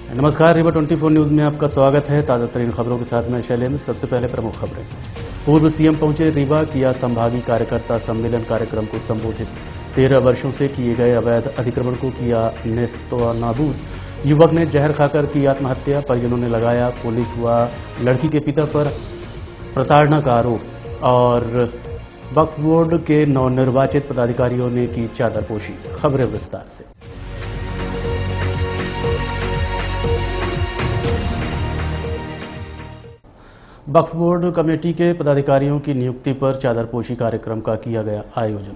नमस्कार, रीवा 24 न्यूज में आपका स्वागत है। ताजा तरीन खबरों के साथ मैं शैलेंद्र। सबसे पहले प्रमुख खबरें। पूर्व सीएम पहुंचे रीवा, किया संभागीय कार्यकर्ता सम्मेलन कार्यक्रम को संबोधित। 13 वर्षों से किए गए अवैध अतिक्रमण को किया नेस्तनाबूद। युवक ने जहर खाकर की आत्महत्या, परिजनों ने लगाया पुलिस व लड़की के पिता पर प्रताड़ना का आरोप। और वक्फ बोर्ड के नवनिर्वाचित पदाधिकारियों ने की चादरपोशी। खबरें विस्तार से। वक्फ बोर्ड कमेटी के पदाधिकारियों की नियुक्ति पर चादरपोशी कार्यक्रम का किया गया आयोजन।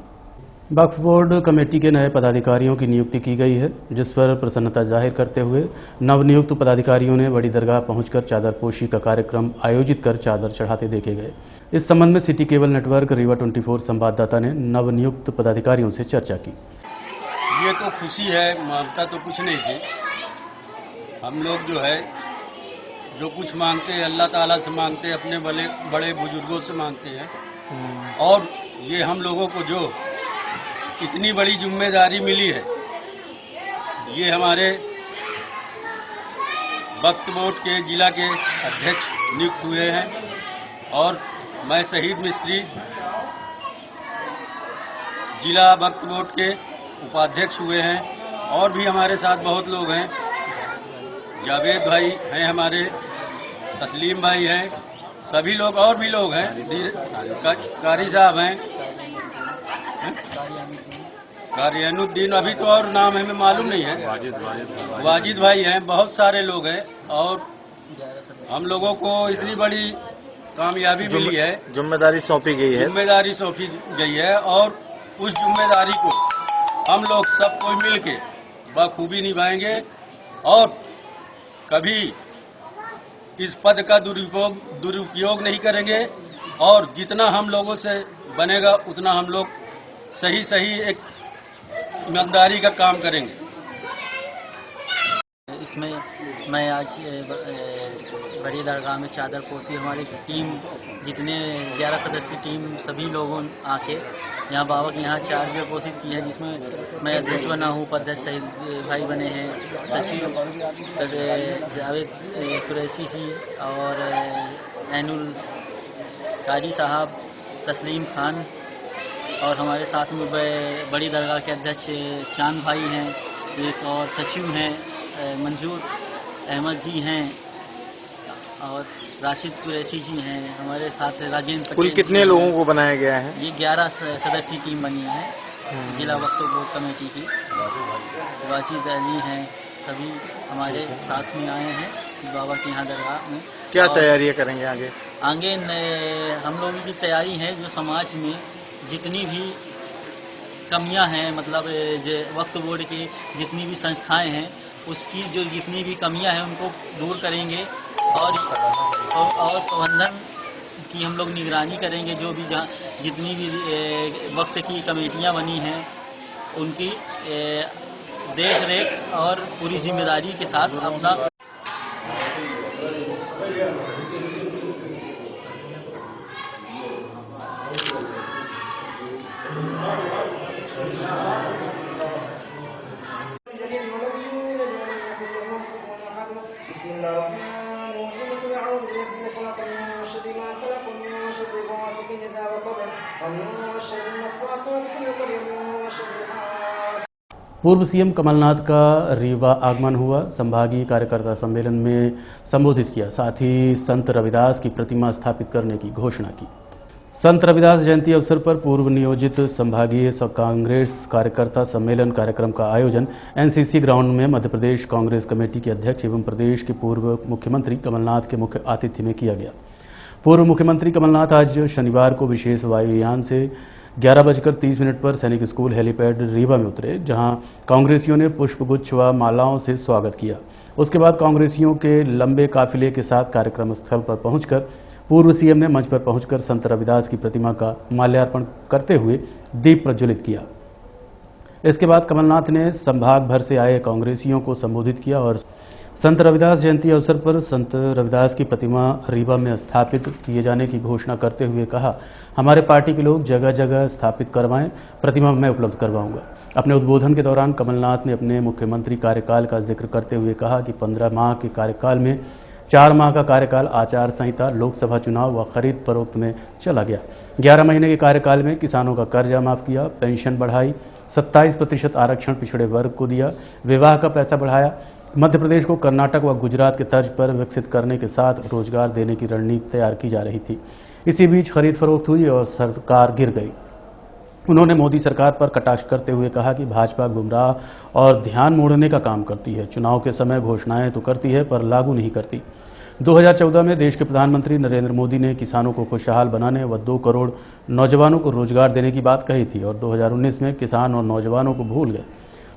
वक्फ बोर्ड कमेटी के नए पदाधिकारियों की नियुक्ति की गई है, जिस पर प्रसन्नता जाहिर करते हुए नवनियुक्त पदाधिकारियों ने बड़ी दरगाह पहुंचकर चादरपोशी का कार्यक्रम आयोजित कर चादर चढ़ाते देखे गए। इस संबंध में सिटी केबल नेटवर्क रीवा 24 संवाददाता ने नवनियुक्त पदाधिकारियों से चर्चा की। ये तो खुशी है, मांगता तो कुछ नहीं थी। हम लोग जो है जो कुछ मांगते हैं अल्लाह ताला से मांगते हैं, अपने बड़े बुजुर्गों से मांगते हैं। और ये हम लोगों को जो इतनी बड़ी जिम्मेदारी मिली है, ये हमारे वक्फ बोर्ड के जिला के अध्यक्ष नियुक्त हुए हैं और मैं शहीद मिस्त्री जिला वक्फ बोर्ड के उपाध्यक्ष हुए हैं। और भी हमारे साथ बहुत लोग हैं, जावेद भाई हैं, हमारे तस्लीम भाई हैं, सभी लोग और भी लोग हैं, कारी साहब हैं, कारियानुद्दीन, अभी तो और नाम हमें मालूम नहीं है, वाजिद भाई हैं, बहुत सारे लोग हैं। और हम लोगों को इतनी बड़ी कामयाबी मिली है, जिम्मेदारी सौंपी गई है, जिम्मेदारी सौंपी गई है और उस जिम्मेदारी को हम लोग सब कोई मिल के बखूबी निभाएंगे और कभी इस पद का दुरुपयोग नहीं करेंगे। और जितना हम लोगों से बनेगा उतना हम लोग सही एक ईमानदारी का काम करेंगे। इसमें मैं आज बड़ी दरगाह में चादरपोशी हमारी टीम, जितने 11 सदस्यीय टीम, सभी लोगों आके यहाँ बाबा के यहाँ चादरपोशी की है, जिसमें मैं अध्यक्ष बना हूँ, उपाध्यक्ष शहीद भाई बने हैं, सचिव जावेद कुरैशी जी और ऐनुल कारी साहब, तस्लीम खान, और हमारे साथ में बड़ी दरगाह के अध्यक्ष चांद भाई हैं, एक और सचिव हैं मंजूर अहमद जी हैं और राशिद कुरैशी जी हैं, हमारे साथ राजेंद्र। कुल कितने लोगों को बनाया गया है? ये 11 सदस्यीय टीम बनी है जिला वक्फ बोर्ड कमेटी की। वाजिद अली हैं, सभी हमारे साथ में आए हैं बाबा के यहाँ दरगाह में। क्या तैयारियां करेंगे आगे? आगे हम लोगों की तैयारी है, जो समाज में जितनी भी कमियां हैं, मतलब वक्फ बोर्ड की जितनी भी संस्थाएं हैं, उसकी जो जितनी भी कमियां हैं उनको दूर करेंगे और प्रबंधन की हम लोग निगरानी करेंगे। जो भी जहाँ जितनी भी वक्त की कमेटियां बनी हैं उनकी देख रेख और पूरी जिम्मेदारी के साथ अपना पूर्व सीएम कमलनाथ का रीवा आगमन हुआ। संभागीय कार्यकर्ता सम्मेलन में संबोधित किया, साथ ही संत रविदास की प्रतिमा स्थापित करने की घोषणा की। संत रविदास जयंती अवसर पर पूर्व नियोजित संभागीय कांग्रेस कार्यकर्ता सम्मेलन कार्यक्रम का आयोजन एनसीसी ग्राउंड में मध्य प्रदेश कांग्रेस कमेटी के अध्यक्ष एवं प्रदेश के पूर्व मुख्यमंत्री कमलनाथ के मुख्य आतिथ्य में किया गया। पूर्व मुख्यमंत्री कमलनाथ आज शनिवार को विशेष वायुयान से 11:30 पर सैनिक स्कूल हेलीपैड रीवा में उतरे, जहां कांग्रेसियों ने पुष्पगुच्छ व मालाओं से स्वागत किया। उसके बाद कांग्रेसियों के लंबे काफिले के साथ कार्यक्रम स्थल पर पहुंचकर पूर्व सीएम ने मंच पर पहुंचकर संत रविदास की प्रतिमा का माल्यार्पण करते हुए दीप प्रज्वलित किया। इसके बाद कमलनाथ ने संभाग भर से आए कांग्रेसियों को संबोधित किया और संत रविदास जयंती अवसर पर संत रविदास की प्रतिमा रीवा में स्थापित किए जाने की घोषणा करते हुए कहा, हमारे पार्टी के लोग जगह जगह स्थापित करवाएं, प्रतिमा मैं उपलब्ध करवाऊंगा। अपने उद्बोधन के दौरान कमलनाथ ने अपने मुख्यमंत्री कार्यकाल का जिक्र करते हुए कहा कि 15 माह के कार्यकाल में 4 माह का कार्यकाल आचार संहिता, लोकसभा चुनाव व खरीद फरोख्त में चला गया। 11 महीने के कार्यकाल में किसानों का कर्जा माफ किया, पेंशन बढ़ाई, 27% आरक्षण पिछड़े वर्ग को दिया, विवाह का पैसा बढ़ाया। मध्य प्रदेश को कर्नाटक व गुजरात के तर्ज पर विकसित करने के साथ रोजगार देने की रणनीति तैयार की जा रही थी। इसी बीच खरीद फरोख्त हुई और सरकार गिर गई। उन्होंने मोदी सरकार पर कटाक्ष करते हुए कहा कि भाजपा गुमराह और ध्यान मोड़ने का काम करती है। चुनाव के समय घोषणाएं तो करती है पर लागू नहीं करती। 2014 में देश के प्रधानमंत्री नरेंद्र मोदी ने किसानों को खुशहाल बनाने व 2 करोड़ नौजवानों को रोजगार देने की बात कही थी और 2019 में किसान और नौजवानों को भूल गए।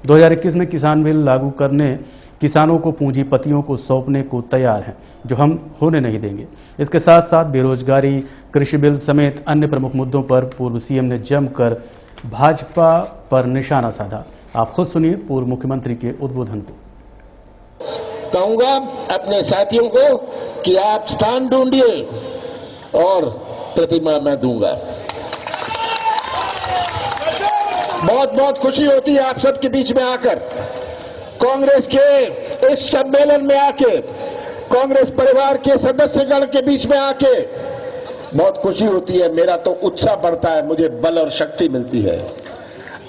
2021 में किसान बिल लागू करने, किसानों को पूंजीपतियों को सौंपने को तैयार हैं, जो हम होने नहीं देंगे। इसके साथ साथ बेरोजगारी, कृषि बिल समेत अन्य प्रमुख मुद्दों पर पूर्व सीएम ने जमकर भाजपा पर निशाना साधा। आप खुद सुनिए पूर्व मुख्यमंत्री के उद्बोधन को। कहूंगा अपने साथियों को कि आप स्थान ढूंढिए और प्रतिमा मैं दूंगा। बहुत बहुत खुशी होती है आप सबके बीच में आकर, कांग्रेस के इस सम्मेलन में आके, कांग्रेस परिवार के सदस्यगण के बीच में आके बहुत खुशी होती है। मेरा तो उत्साह बढ़ता है, मुझे बल और शक्ति मिलती है।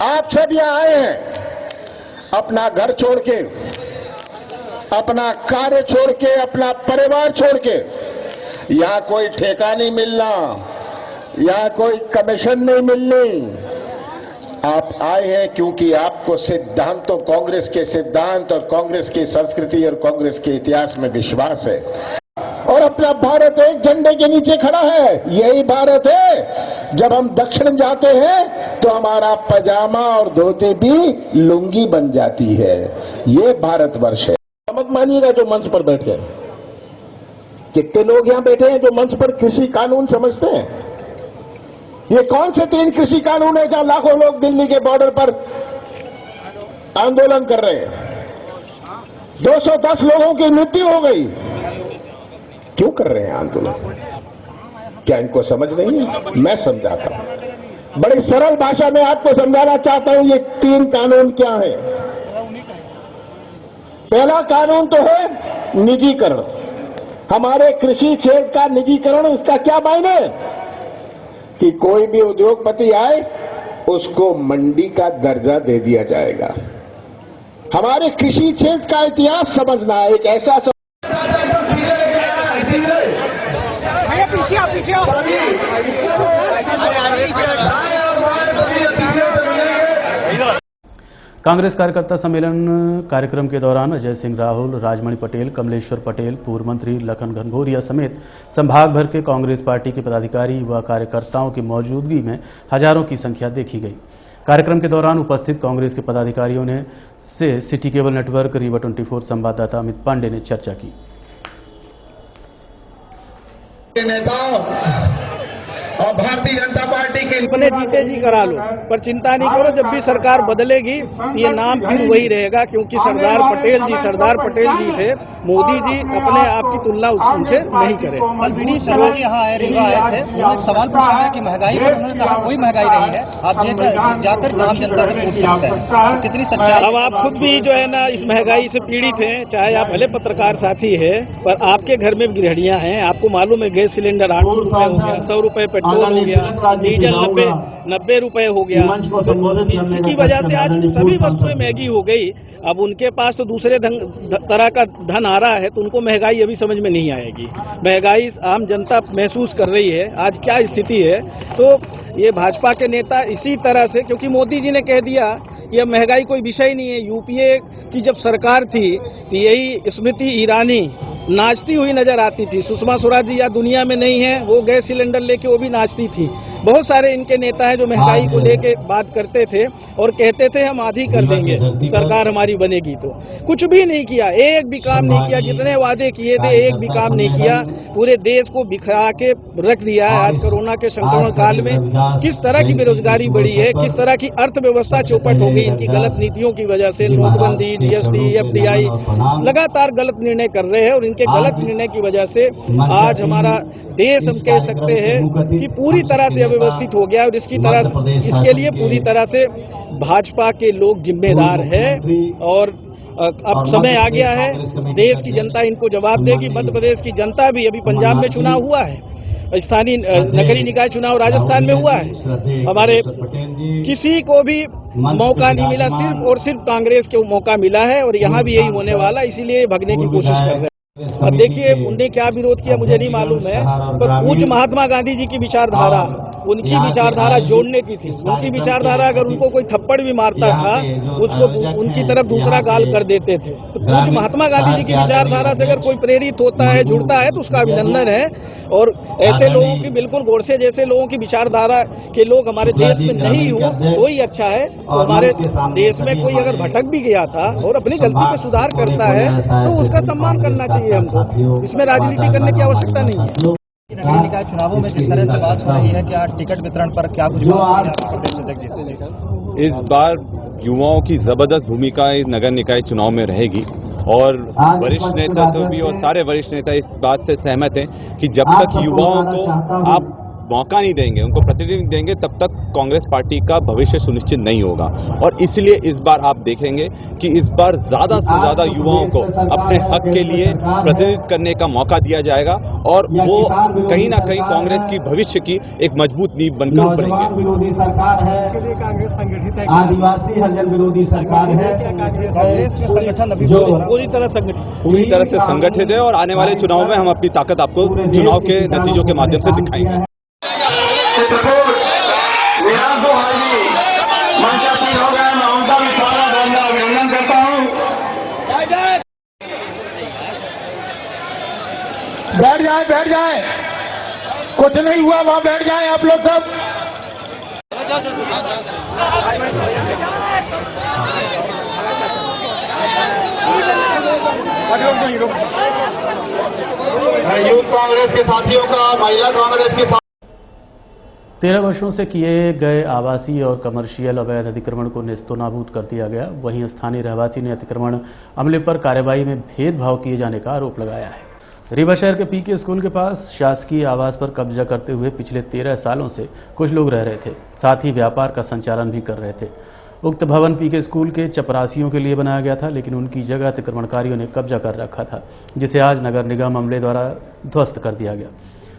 आप सब यहां आए हैं अपना घर छोड़ के, अपना कार्य छोड़ के, अपना परिवार छोड़ के। यहां कोई ठेका नहीं मिलना, यहां कोई कमीशन नहीं मिलनी। आप आए हैं क्योंकि आपको सिद्धांतों, कांग्रेस के सिद्धांत और कांग्रेस की संस्कृति और कांग्रेस के इतिहास में विश्वास है। और अपना भारत एक झंडे के नीचे खड़ा है। यही भारत है। जब हम दक्षिण जाते हैं तो हमारा पजामा और धोती भी लुंगी बन जाती है। ये भारतवर्ष है। मत मानिएगा जो मंच पर बैठे हैं। कितने लोग यहां बैठे हैं जो मंच पर कृषि कानून समझते हैं? ये कौन से 3 कृषि कानून है जहां लाखों लोग दिल्ली के बॉर्डर पर आंदोलन कर रहे हैं? 210 लोगों की मृत्यु हो गई। क्यों कर रहे हैं आंदोलन? क्या इनको समझ नहीं है? मैं समझाता हूं, बड़ी सरल भाषा में आपको समझाना चाहता हूं। ये 3 कानून क्या है? पहला कानून तो है निजीकरण। हमारे कृषि क्षेत्र का निजीकरण। इसका क्या मायने है कि कोई भी उद्योगपति आए उसको मंडी का दर्जा दे दिया जाएगा। हमारे कृषि क्षेत्र का इतिहास समझना है। एक ऐसा कांग्रेस कार्यकर्ता सम्मेलन कार्यक्रम के दौरान अजय सिंह राहुल, राजमणि पटेल, कमलेश्वर पटेल, पूर्व मंत्री लखन घनघोरिया समेत संभाग भर के कांग्रेस पार्टी के पदाधिकारी व कार्यकर्ताओं की मौजूदगी में हजारों की संख्या देखी गई। कार्यक्रम के दौरान उपस्थित कांग्रेस के पदाधिकारियों ने से सिटी केबल नेटवर्क रीवा 24 संवाददाता अमित पांडे ने चर्चा की। नेताओं और भारतीय जनता पार्टी के अपने जीते जी करा लो, पर चिंता नहीं करो, जब भी सरकार बदलेगी ये नाम फिर वही रहेगा, क्योंकि सरदार पटेल जी थे। मोदी जी अपने आप की तुलना उनसे नहीं करें। कल बीडी शर्मा जी यहाँ रीवा आए थे, उन्होंने एक सवाल पूछा है कि महंगाई पर, उन्होंने कहा कोई महंगाई नहीं है, आप जाकर आम जनता से पूछ सकते हैं। तो कितनी सच्चाई? अब आप खुद भी जो है ना इस महंगाई से पीड़ित हैं, चाहे आप भले पत्रकार साथी है, पर आपके घर में गृहणियां हैं। आपको मालूम है गैस सिलेंडर 8 रुपए हो गया, 100 रुपए पेट्रोल हो गया, डीजल 90 रुपए हो गया। इसकी वजह से आज सभी वस्तुएं महंगी हो गई। अब उनके पास तो दूसरे तरह का धन आ रहा है, तो उनको महंगाई अभी समझ में नहीं आएगी। महंगाई आम जनता महसूस कर रही है। आज क्या स्थिति है, तो ये भाजपा के नेता इसी तरह से, क्योंकि मोदी जी ने कह दिया यह महंगाई कोई विषय नहीं है। यूपीए की जब सरकार थी तो यही स्मृति ईरानी नाचती हुई नजर आती थी। सुषमा स्वराज जी या दुनिया में नहीं है, वो गैस सिलेंडर लेके वो भी नाचती थी। बहुत सारे इनके नेता हैं जो महंगाई को लेके बात करते थे और कहते थे हम आधी कर देंगे सरकार हमारी बनेगी तो। कुछ भी नहीं किया, एक भी काम नहीं किया। जितने वादे किए थे एक भी काम नहीं किया। पूरे देश को बिखरा के रख दिया है। आज कोरोना के संक्रमण काल में किस तरह की बेरोजगारी बढ़ी है, किस तरह की अर्थव्यवस्था चौपट हो गई इनकी गलत नीतियों की वजह से। नोटबंदी, जीएसटी, एफडीआई, लगातार गलत निर्णय कर रहे हैं और इनके गलत निर्णय की वजह से आज हमारा देश हम कह सकते हैं कि पूरी तरह से अव्यवस्थित हो गया और इसके लिए पूरी तरह से भाजपा के लोग जिम्मेदार हैं। और अब समय आ गया है, देश की जनता इनको जवाब देगी। मध्य प्रदेश की जनता भी, अभी पंजाब में चुनाव हुआ है, स्थानीय नगरीय निकाय चुनाव राजस्थान में हुआ है। हमारे किसी को भी मौका नहीं मिला, सिर्फ और सिर्फ कांग्रेस को मौका मिला है और यहाँ भी यही होने वाला, इसीलिए भगने की कोशिश कर रहे हैं। अब देखिए उनने क्या विरोध किया मुझे नहीं मालूम है, पर पूज्य महात्मा गांधी जी की विचारधारा, उनकी विचारधारा जोड़ने की थी। उनकी विचारधारा अगर उनको कोई थप्पड़ भी मारता था उसको उनकी तरफ दूसरा गाल कर देते थे। तो पूज्य महात्मा गांधी जी की विचारधारा से अगर कोई प्रेरित होता है, जुड़ता है, तो उसका अभिनंदन है। और ऐसे लोगों की, बिल्कुल गोडसे जैसे लोगों की विचारधारा के लोग हमारे देश में नहीं हो तो ही अच्छा है। तो हमारे देश में कोई अगर भटक भी गया था और अपनी गलती पे सुधार करता है तो उसका सम्मान करना चाहिए हमको। इसमें राजनीति करने की आवश्यकता नहीं है। नगरीय निकाय चुनावों में जिस तरह से बात हो रही है, क्या टिकट वितरण पर क्या कुछ प्रदेश अध्यक्ष जी से लेकर? इस बार युवाओं की जबरदस्त भूमिका इस नगर निकाय चुनाव में रहेगी और वरिष्ठ नेतृत्व भी और सारे वरिष्ठ नेता इस बात से सहमत हैं कि जब तक युवाओं को आप मौका नहीं देंगे, उनको प्रतिनिधि देंगे, तब तक कांग्रेस पार्टी का भविष्य सुनिश्चित नहीं होगा। और इसलिए इस बार आप देखेंगे कि इस बार ज्यादा से ज्यादा युवाओं को अपने हक के लिए प्रतिनिधित्व करने का मौका दिया जाएगा और वो कहीं ना कहीं कांग्रेस की भविष्य की एक मजबूत नींव बनकर उभरेंगे। विरोधी सरकार है, आदिवासी हरिजन विरोधी सरकार है, कांग्रेस संगठन अभी पूरी तरह से संगठित है और आने वाले चुनाव में हम अपनी ताकत आपको चुनाव के नतीजों के माध्यम से दिखाएंगे। मंचासीन हो गए, मैं उनका भी थोड़ा अभिनंदन करता हूँ। बैठ जाए, कुछ नहीं हुआ, वहाँ बैठ जाए आप लोग सब। यूथ कांग्रेस के साथियों का, महिला कांग्रेस के 13 वर्षों से किए गए आवासीय और कमर्शियल अवैध अतिक्रमण को नेस्तनाबूद कर दिया गया। वहीं स्थानीय रहवासी ने अतिक्रमण अमले पर कार्रवाई में भेदभाव किए जाने का आरोप लगाया है। रीवा शहर के पीके स्कूल के पास शासकीय आवास पर कब्जा करते हुए पिछले 13 सालों से कुछ लोग रह रहे थे, साथ ही व्यापार का संचालन भी कर रहे थे। उक्त भवन पीके स्कूल के चपरासियों के लिए बनाया गया था, लेकिन उनकी जगह अतिक्रमणकारियों ने कब्जा कर रखा था, जिसे आज नगर निगम अमले द्वारा ध्वस्त कर दिया गया।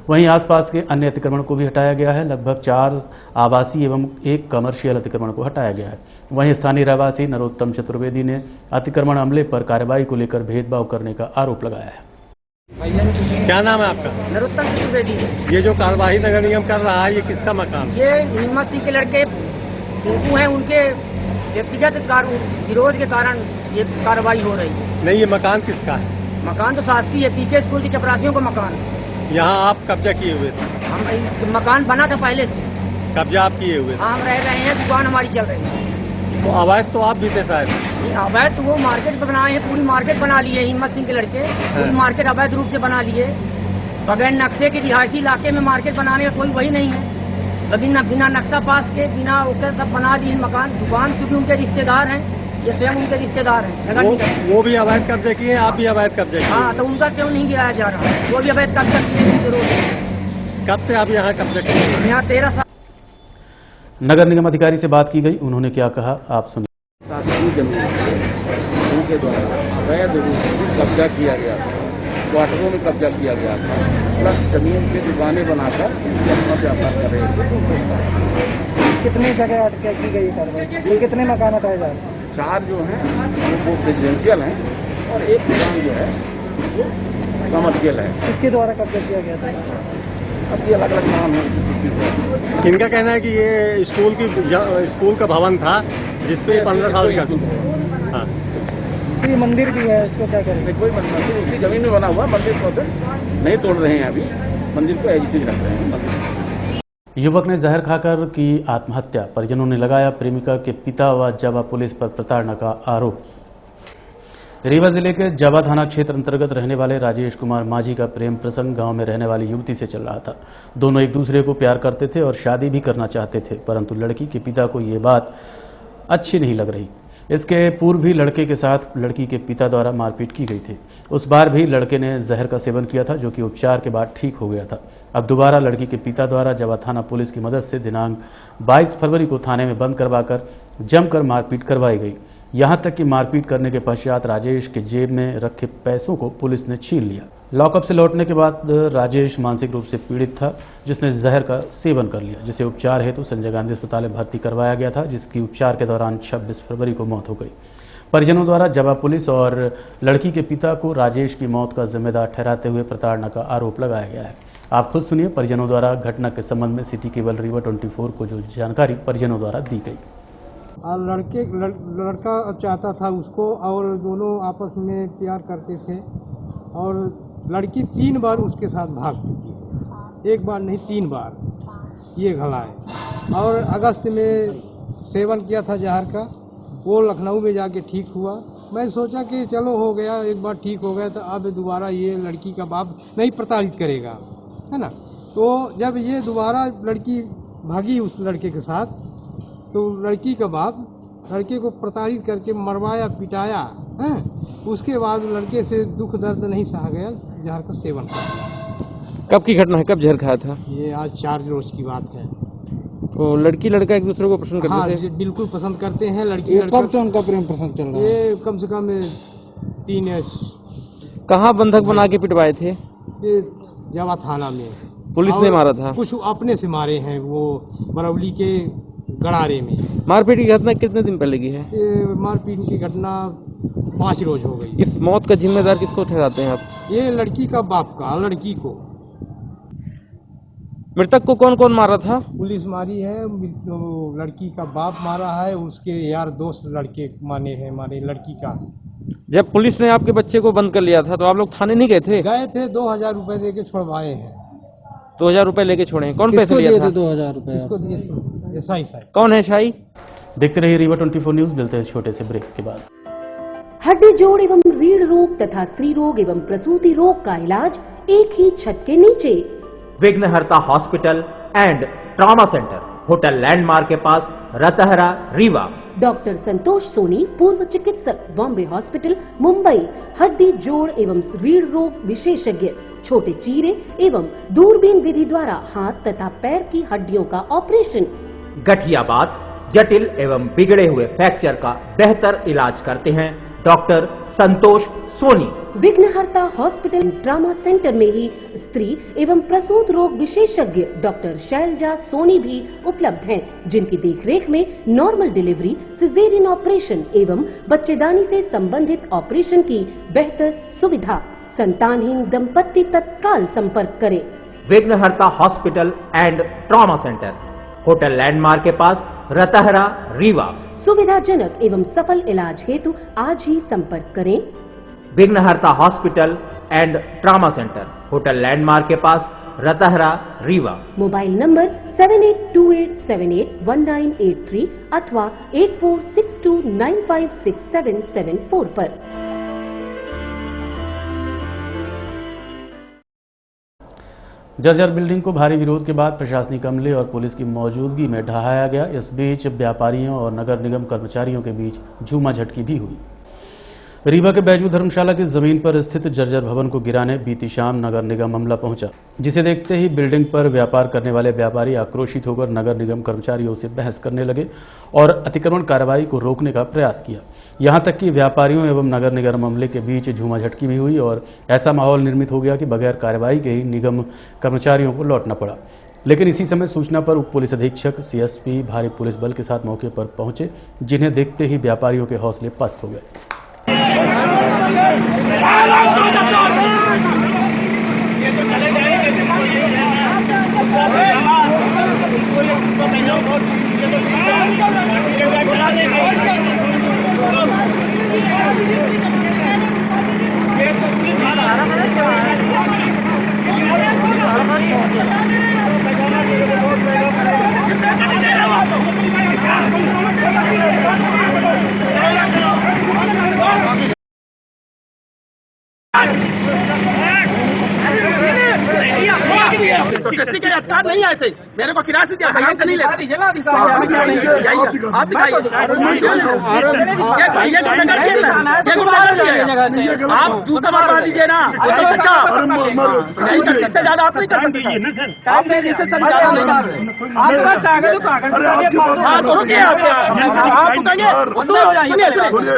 वहीं आसपास के अन्य अतिक्रमण को भी हटाया गया है। लगभग 4 आवासीय एवं 1 कमर्शियल अतिक्रमण को हटाया गया है। वहीं स्थानीय रहवासी नरोत्तम चतुर्वेदी ने अतिक्रमण अमले पर कार्रवाई को लेकर भेदभाव करने का आरोप लगाया है। क्या नाम है आपका? नरोत्तम चतुर्वेदी। ये जो कार्यवाही नगर निगम कर रहा है, ये किसका मकान? ये हिम्मत सिंह के लड़के टिंकू हैं, उनके व्यक्तिगत विरोध के कारण ये कार्रवाई हो रही है। नहीं, ये मकान किसका है? मकान तो शासकीय है, पीके स्कूल के चपरासियों का मकान है। यहाँ आप कब्जा किए हुए थे? हम मकान बना था पहले से। कब्जा आप किए हुए? हाँ, हम रह रहे हैं, दुकान हमारी चल रही है। तो अवैध तो आप भी थे शायद? अवैध तो वो मार्केट बनाए हैं, पूरी मार्केट बना ली है हिम्मत सिंह के लड़के। पूरी मार्केट अवैध रूप से बना लिए, बगैर नक्शे के रिहायशी इलाके में मार्केट बनाने का कोई वही नहीं है। बिना नक्शा पास के, बिना उसके सब बना लिए मकान। दुकान क्योंकि उनके रिश्तेदार हैं, ये स्वयं उनके रिश्तेदार हैं। वो भी अवैध कब्जे किए, आप भी अवैध कब्जे किए? हाँ, तो उनका क्यों नहीं गिराया जा रहा है? वो भी अवैध कब्जा किए। कब से आप यहाँ कब्जा किए? यहाँ 13 साल। नगर निगम अधिकारी से बात की गई, उन्होंने क्या कहा आप सुनिए। शासकीय जमीन उनके द्वारा अवैध रूप से कब्जा किया गया था, क्वार्टरों में कब्जा किया गया था, प्लस जमीन पे दुकानें बनाकर अपना व्यापार कर रहे थे। कितनी जगह अटके की गई कार्रवाई? कितने मकान हटाए जा रहे हैं? 4 जो हैं वो रेजिडेंशियल हैं और 1 दुकान जो है वो कमर्शियल है। किसके द्वारा कब्जा किया गया था? अब ये अलग अलग नाम है। इनका कहना है कि ये स्कूल का भवन था जिसपे 15 साल का। हाँ, ये मंदिर भी है, इसको क्या करेंगे? कोई मंदिर उसी जमीन में बना हुआ, मंदिर को नहीं तोड़ रहे हैं, अभी मंदिर को एजिटेट रख रहे हैं। युवक ने जहर खाकर की आत्महत्या, परिजनों ने लगाया प्रेमिका के पिता व जावा पुलिस पर प्रताड़ना का आरोप। रीवा जिले के जावा थाना क्षेत्र अंतर्गत रहने वाले राजेश कुमार माझी का प्रेम प्रसंग गांव में रहने वाली युवती से चल रहा था। दोनों एक दूसरे को प्यार करते थे और शादी भी करना चाहते थे, परंतु लड़की के पिता को ये बात अच्छी नहीं लग रही। इसके पूर्व भी लड़के के साथ लड़की के पिता द्वारा मारपीट की गई थी। उस बार भी लड़के ने जहर का सेवन किया था, जो कि उपचार के बाद ठीक हो गया था। अब दोबारा लड़की के पिता द्वारा जावा थाना पुलिस की मदद से दिनांक 22 फरवरी को थाने में बंद करवाकर जमकर मारपीट करवाई गई। यहां तक कि मारपीट करने के पश्चात राजेश के जेब में रखे पैसों को पुलिस ने छीन लिया। लॉकअप से लौटने के बाद राजेश मानसिक रूप से पीड़ित था, जिसने जहर का सेवन कर लिया, जिसे उपचार हेतु संजय गांधी अस्पताल में भर्ती करवाया गया था, जिसकी उपचार के दौरान 26 फरवरी को मौत हो गई। परिजनों द्वारा जावा पुलिस और लड़की के पिता को राजेश की मौत का जिम्मेदार ठहराते हुए प्रताड़ना का आरोप लगाया गया है। आप खुद सुनिए परिजनों द्वारा घटना के संबंध में सिटी केबल रीवा 24 को जो जानकारी परिजनों द्वारा दी गई। लड़का चाहता था उसको और दोनों आपस में प्यार करते थे और लड़की 3 बार उसके साथ भाग चुकी है, 1 बार नहीं 3 बार ये घला है। और अगस्त में सेवन किया था जहर का, वो लखनऊ में जाके ठीक हुआ। मैं सोचा कि चलो हो गया, एक बार ठीक हो गया तो अब दोबारा ये लड़की का बाप नहीं प्रताड़ित करेगा, है ना। तो जब ये दोबारा लड़की भागी उस लड़के के साथ, तो लड़की का बाप लड़के को प्रताड़ित करके मरवाया पिटाया है। उसके बाद लड़के से दुख दर्द नहीं सहा गया, जहर का सेवन किया। कब की घटना है, कब जहर खाया था? ये आज 4 रोज की बात है। तो लड़की लड़का एक दूसरे को पसंद करते थे? हाँ, बिल्कुल पसंद करते हैं। लड़की कब से उनका प्रेम पसंद चल रहा है? ये कम से कम 3 या। कहाँ बंधक बना के पिटवाए थे? ये जावा थाना में। पुलिस ने मारा था? कुछ अपने से मारे हैं, वो बरौली के गड़ारे में। मारपीट की घटना कितने दिन पहले की है? ये मारपीट की घटना 5 रोज हो गई। इस मौत का जिम्मेदार किसको ठहराते हैं आप? ये लड़की का बाप का, लड़की को। मृतक को कौन कौन मारा था? पुलिस मारी है, लड़की का बाप मारा है, उसके यार दोस्त लड़के माने हैं, मारे लड़की का। जब पुलिस ने आपके बच्चे को बंद कर लिया था तो आप लोग थाने नहीं गए थे? गए थे, 2000 रुपए दे के छुड़वाए हैं। 2000 रुपए लेके छोड़े? कौन पैसे लिया था? 2000 रुपए इसको दिए। शाही साहब। कौन है शाही? देखते रहिए रीवा 24 न्यूज। मिलते हैं छोटे से ब्रेक के बाद। हड्डी जोड़ एवं रीढ़ रोग तथा स्त्री रोग एवं प्रसूति रोग का इलाज एक ही छत के नीचे। विघ्नहर्ता hospital and trauma centre, hotel landmark के पास, रतहरा, रीवा। डॉक्टर संतोष सोनी, पूर्व चिकित्सक, बॉम्बे हॉस्पिटल, मुंबई। हड्डी जोड़ एवं रीढ़ रोग विशेषज्ञ, छोटे चीरे एवं दूरबीन विधि द्वारा हाथ तथा पैर की हड्डियों का ऑपरेशन। गठियाबात, जटिल एवं बिगड़े हुए फ्रैक्चर का बेहतर इलाज करते हैं डॉक्टर संतोष सोनी। विघ्नहर्ता हॉस्पिटल ट्रॉमा सेंटर में ही स्त्री एवं प्रसूत रोग विशेषज्ञ डॉक्टर शैलजा सोनी भी उपलब्ध हैं, जिनकी देखरेख में नॉर्मल डिलीवरी, सिजेरियन ऑपरेशन एवं बच्चेदानी से संबंधित ऑपरेशन की बेहतर सुविधा। संतानहीन दंपत्ति तत्काल संपर्क करें। विघ्नहर्ता hospital and trauma centre, hotel landmark के पास, रतहरा, रीवा। सुविधाजनक एवं सफल इलाज हेतु आज ही संपर्क करें। विघ्नहर्ता hospital and trauma centre, hotel landmark के पास, रतहरा, रीवा। मोबाइल नंबर 7828781983 अथवा 8462956774 पर। जर्जर बिल्डिंग को भारी विरोध के बाद प्रशासनिक अमले और पुलिस की मौजूदगी में ढहाया गया। इस बीच व्यापारियों और नगर निगम कर्मचारियों के बीच झूमाझटकी भी हुई। रीवा के बैजू धर्मशाला की जमीन पर स्थित जर्जर भवन को गिराने बीती शाम नगर निगम अमला पहुंचा, जिसे देखते ही बिल्डिंग पर व्यापार करने वाले व्यापारी आक्रोशित होकर नगर निगम कर्मचारियों से बहस करने लगे और अतिक्रमण कार्रवाई को रोकने का प्रयास किया। यहां तक कि व्यापारियों एवं नगर निगम अमले के बीच झूमाझटकी भी हुई और ऐसा माहौल निर्मित हो गया कि बगैर कार्रवाई के ही निगम कर्मचारियों को लौटना पड़ा। लेकिन इसी समय सूचना पर उप पुलिस अधीक्षक सीएसपी भारी पुलिस बल के साथ मौके पर पहुंचे, जिन्हें देखते ही व्यापारियों के हौसले पस्त हो गए। तो टेस्टिंग के अधिकार नहीं है। ऐसे मेरे को किराया से दिया, हम नहीं लेते। आप दिखाइए, आप जूता मारवा दीजिए ना, इससे ज्यादा आप नहीं कर सकते। आपने इससे सब ज्यादा नहीं कर सकते।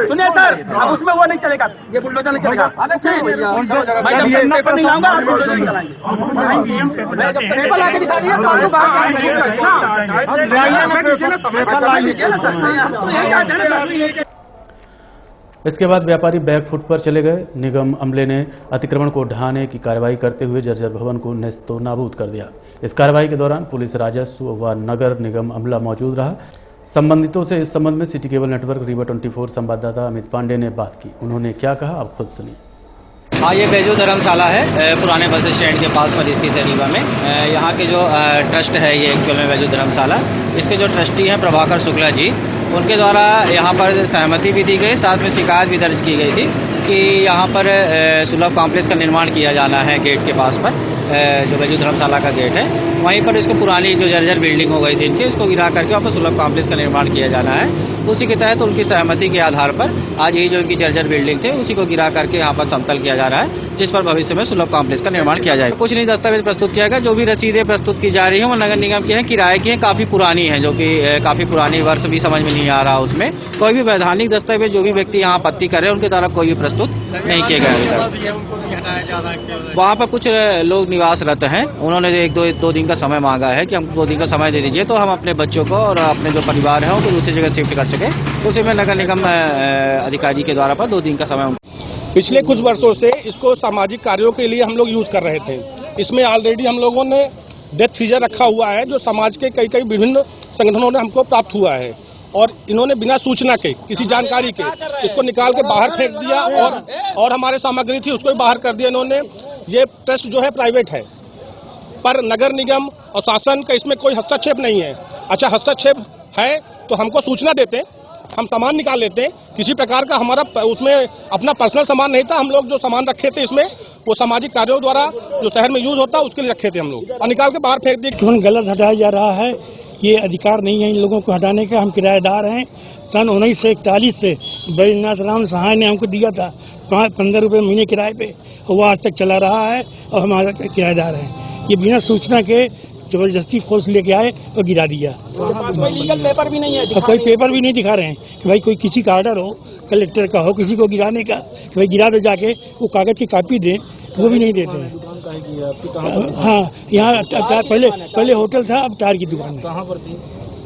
सुनिए सर, अब उसमें वो नहीं चलेगा, ये बुलडोजर नहीं चलेगा। मैं पेपर नहीं लाऊंगा, आप बुलडोजर नहीं चलाएंगे। पेपर लाके दिखा दिया सर। इसके बाद व्यापारी बैक फुट पर चले गए। निगम अमले ने अतिक्रमण को ढहाने की कार्रवाई करते हुए जर्जर भवन को नेस्तो नाबूद कर दिया। इस कार्रवाई के दौरान पुलिस, राजस्व व नगर निगम अमला मौजूद रहा। संबंधितों से इस संबंध में सिटी केबल नेटवर्क रीवा 24 संवाददाता अमित पांडे ने बात की। उन्होंने क्या कहा, आप खुद सुनिए। हाँ, ये बैजू धर्मशाला है, पुराने बस स्टैंड के पास में स्थित है रीवा में। यहाँ के जो ट्रस्ट है, ये एक्चुअल में बैजू धर्मशाला, इसके जो ट्रस्टी हैं प्रभाकर शुक्ला जी, उनके द्वारा यहाँ पर सहमति भी दी गई, साथ में शिकायत भी दर्ज की गई थी कि यहाँ पर सुलभ कॉम्प्लेक्स का निर्माण किया जाना है। गेट के पास पर जो बैजू धर्मशाला का गेट है, वहीं पर इसको पुरानी जो जर्जर बिल्डिंग हो गई थी इनकी, उसको गिरा करके वहाँ पर सुलभ कॉम्प्लेक्स का निर्माण किया जाना है। उसी के तहत उनकी सहमति के आधार पर आज ही जो इनकी जर्जर बिल्डिंग थी, उसी को गिरा करके यहाँ पर समतल किया जा रहा है, जिस पर भविष्य में सुलभ कॉम्प्लेक्स का निर्माण किया जाएगा। कुछ नहीं दस्तावेज प्रस्तुत किया गया, जो भी रसीदें प्रस्तुत की जा रही है वो नगर निगम की हैं, किराए की हैं, काफी पुरानी है, जो कि काफी पुरानी वर्ष भी समझ में नहीं आ रहा। उसमें कोई भी वैधानिक दस्तावेज जो भी व्यक्ति यहाँ आपत्ति कर रहे हैं, उनके द्वारा कोई भी प्रस्तुत नहीं किए गए। वहाँ पर कुछ लोग निवासरत हैं, उन्होंने दो दिन का समय मांगा है कि हमको 2 दिन का समय दे दीजिए, तो हम अपने बच्चों को और अपने जो परिवार है उनको दूसरी जगह शिफ्ट कर सके। उसी में नगर निगम अधिकारी के द्वारा पर 2 दिन का समय। पिछले कुछ वर्षों से इसको सामाजिक कार्यों के लिए हम लोग यूज कर रहे थे। इसमें ऑलरेडी हम लोगों ने डेथ फीजर रखा हुआ है, जो समाज के कई विभिन्न संगठनों ने हमको प्राप्त हुआ है, और इन्होंने बिना सूचना के, किसी जानकारी के, इसको निकाल के बाहर फेंक दिया, और हमारे सामग्री थी उसको भी बाहर कर दिया इन्होंने। ये ट्रस्ट जो है प्राइवेट है, पर नगर निगम और शासन का इसमें कोई हस्तक्षेप नहीं है। अच्छा, हस्तक्षेप है तो हमको सूचना देते, हम सामान निकाल लेते। किसी प्रकार का हमारा उसमें अपना पर्सनल सामान नहीं था। हम लोग जो सामान रखे थे इसमें, वो सामाजिक कार्यों द्वारा जो शहर में यूज होता है उसके लिए रखे थे हम लोग, और निकाल के बाहर फेंक दिए। तुरंत गलत हटाया जा रहा है, ये अधिकार नहीं है इन लोगों को हटाने का। हम किराएदार हैं। सन 1941 से बैजनाथ राम सहाय ने हमको दिया था 15 रुपये महीने किराए पे, और वो आज तक चला रहा है, और हमारा किराएदार है। ये बिना सूचना के जबरदस्ती फोर्स लेके आए और गिरा दिया। कोई लीगल पेपर भी नहीं है, कोई पेपर भी नहीं दिखा रहे हैं कि भाई कोई किसी का ऑर्डर हो, कलेक्टर का हो, किसी को गिराने का, कि भाई गिरा दो जाके, वो कागज की कॉपी दें, वो भी नहीं देते हैं। हाँ, यहाँ पहले होटल था, अब टायर की दुकान है। कहाँ पर थी?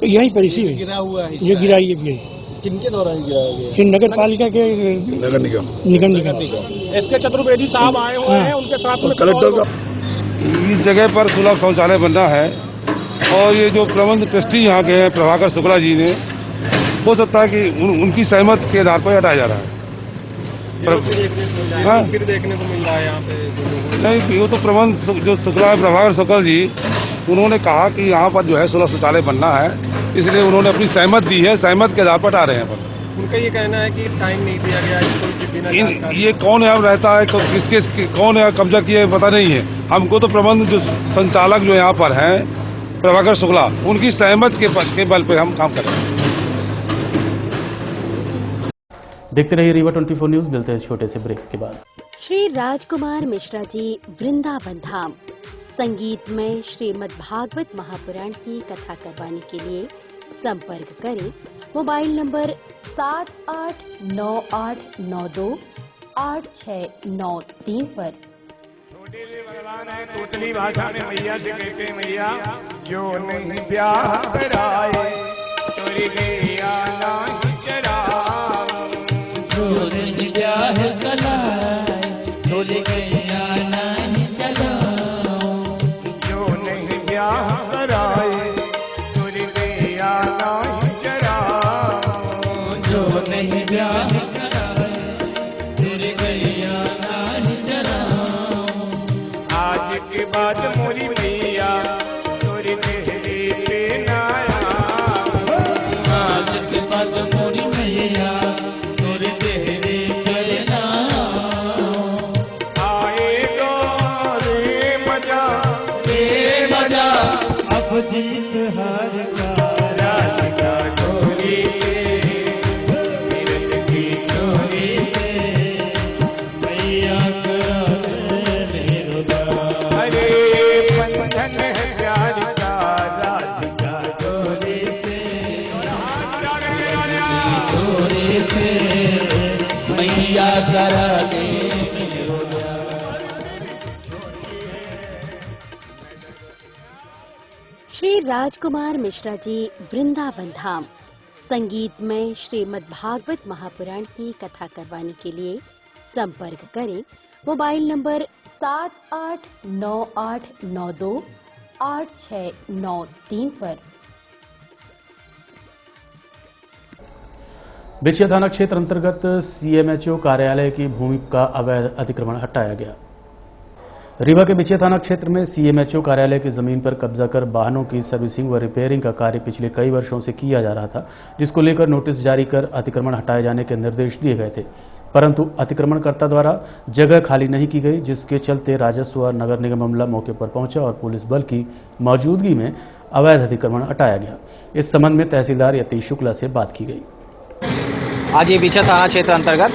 यहीं पर इसी में गिरा हुआ है। ये गिराई है भी, किनके द्वारा गिराया गया? नगर पालिका के, नगर निगम SK चतुर्वेदी साहब आए हुए हैं, उनके साथ में कलेक्टर। इस जगह पर सुलभ शौचालय बनना है, और ये जो प्रबंध ट्रस्टी यहाँ के हैं प्रभाकर शुक्ला जी ने, हो सकता है कि उनकी सहमत के आधार पर हटाया जा रहा है। फिर देखने को मिल रहा है यहाँ पे। नहीं, वो तो प्रबंध जो शुक्ला है प्रभाकर शुक्ला जी, उन्होंने कहा कि यहाँ पर जो है सुलभ शौचालय बनना है, इसलिए उन्होंने अपनी सहमत दी है, सहमत के आधार पर हटा रहे हैं। उनका ये कहना है कि टाइम नहीं दिया गया है। ये कौन है रहता है, किसके कौन है कब्जा किए पता नहीं है हमको। तो प्रबंध जो संचालक जो यहाँ पर हैं प्रभाकर शुक्ला, उनकी सहमत के बल पे हम काम कर रहे हैं। देखते रहिए रीवा 24 न्यूज। मिलते हैं छोटे से ब्रेक के बाद। श्री राजकुमार मिश्रा जी, वृंदावन धाम। संगीत में श्रीमद् भागवत महापुराण की कथा करवाने के लिए संपर्क करें मोबाइल नंबर 7898928693 पर। तोतली भाषा में मैया से कहते मैया, जो नहीं ब्याह कराए तोरी गैया नहीं चराओ, जो नहीं ब्याह कराए तोरी गैया नहीं चराओ, जो नहीं ब्याह कराए तोरी गैया नहीं चराओ, जो नहीं ब्याह कराए तोरी गैया नहीं चराओ। आज के बाद मोरी मैया तोरी देहरी पे नाया, आज के बाद मोरी मैया तोरी देहरी पे नाया। आएगा रे मजा रे वो जीत हार का राधिका डोली से तीरथ की चोली से मैया करा दे मेरा अरे बंधन है प्यार का राधिका डोली से चोली से मैया करा दे। श्री राजकुमार मिश्रा जी वृंदावन धाम संगीत में श्रीमद् भागवत महापुराण की कथा करवाने के लिए संपर्क करें मोबाइल नंबर 7898928693 पर। बिछिया थाना क्षेत्र अंतर्गत सीएमएचओ कार्यालय की भूमि का अवैध अतिक्रमण हटाया गया। रीवा के बिछिया थाना क्षेत्र में सीएमएचओ कार्यालय की जमीन पर कब्जा कर वाहनों की सर्विसिंग व रिपेयरिंग का कार्य पिछले कई वर्षों से किया जा रहा था, जिसको लेकर नोटिस जारी कर अतिक्रमण हटाए जाने के निर्देश दिए गए थे, परंतु अतिक्रमणकर्ता द्वारा जगह खाली नहीं की गई, जिसके चलते राजस्व और नगर निगम अमला मौके पर पहुंचा और पुलिस बल की मौजूदगी में अवैध अतिक्रमण हटाया गया। इस संबंध में तहसीलदार यतीश शुक्ला से बात की गई। आज ये बिछिया थाना क्षेत्र अंतर्गत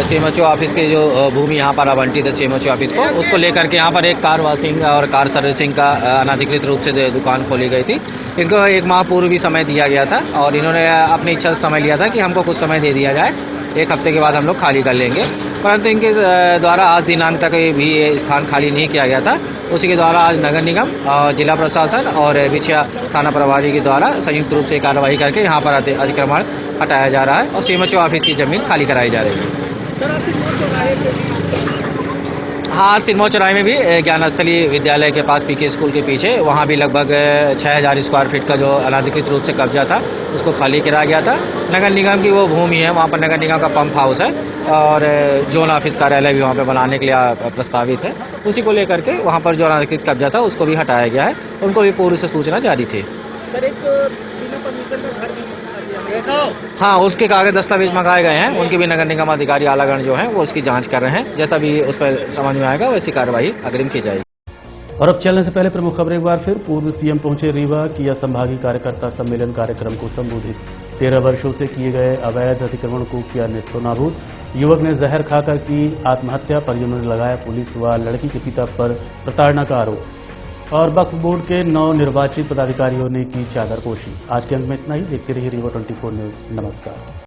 सीएमएचओ ऑफिस की जो भूमि यहाँ पर आवंटित है सीएमएचओ ऑफिस को, उसको लेकर के यहाँ पर एक कार वॉशिंग और कार सर्विसिंग का अनाधिकृत रूप से दुकान खोली गई थी। इनको 1 माह पूर्व भी समय दिया गया था और इन्होंने अपनी इच्छा से समय लिया था कि हमको कुछ समय दे दिया जाए, 1 हफ्ते के बाद हम लोग खाली कर लेंगे, परंतु इनके द्वारा आज दिनांक तक भी ये स्थान खाली नहीं किया गया था। उसी के द्वारा आज नगर निगम, जिला प्रशासन और बिछिया थाना प्रभारी के द्वारा संयुक्त रूप से कार्रवाई करके यहाँ पर अतिक्रमण हटाया जा रहा है और सीएमएचओ ऑफिस की जमीन खाली कराई जा रही है। हाँ, सिरमौर चौराहे में भी ज्ञानस्थली विद्यालय के पास पीके स्कूल के पीछे वहाँ भी लगभग 6000 स्क्वायर फीट का जो अनाधिकृत रूप से कब्जा था उसको खाली कराया गया था। नगर निगम की वो भूमि है, वहाँ पर नगर निगम का पंप हाउस है और जोन ऑफिस कार्यालय भी वहाँ पे बनाने के लिए प्रस्तावित है। उसी को लेकर के वहाँ पर जो अनाधिकृत कब्जा था उसको भी हटाया गया है, उनको भी पूर्व से सूचना जारी थी। हाँ, उसके कागज दस्तावेज मंगाए गए हैं, उनके भी नगर निगम अधिकारी आलागण जो हैं वो उसकी जांच कर रहे हैं। जैसा भी उस पर समझ में आएगा वैसी कार्रवाई अग्रिम की जाएगी। और अब चलने से पहले प्रमुख खबर एक बार फिर। पूर्व सीएम पहुंचे रीवा, किया संभागीय कार्यकर्ता सम्मेलन कार्यक्रम को संबोधित। 13 वर्षों से किए गए अवैध अतिक्रमण को किया नेस्तनाबूद। युवक ने जहर खाकर की आत्महत्या, परिजनों ने लगाया पुलिस व लड़की के पिता पर प्रताड़ना का आरोप। और वक्फ बोर्ड के 9 निर्वाचित पदाधिकारियों ने की चादरपोशी। आज के अंक में इतना ही। देखते रहिए रीवा 24 न्यूज। नमस्कार।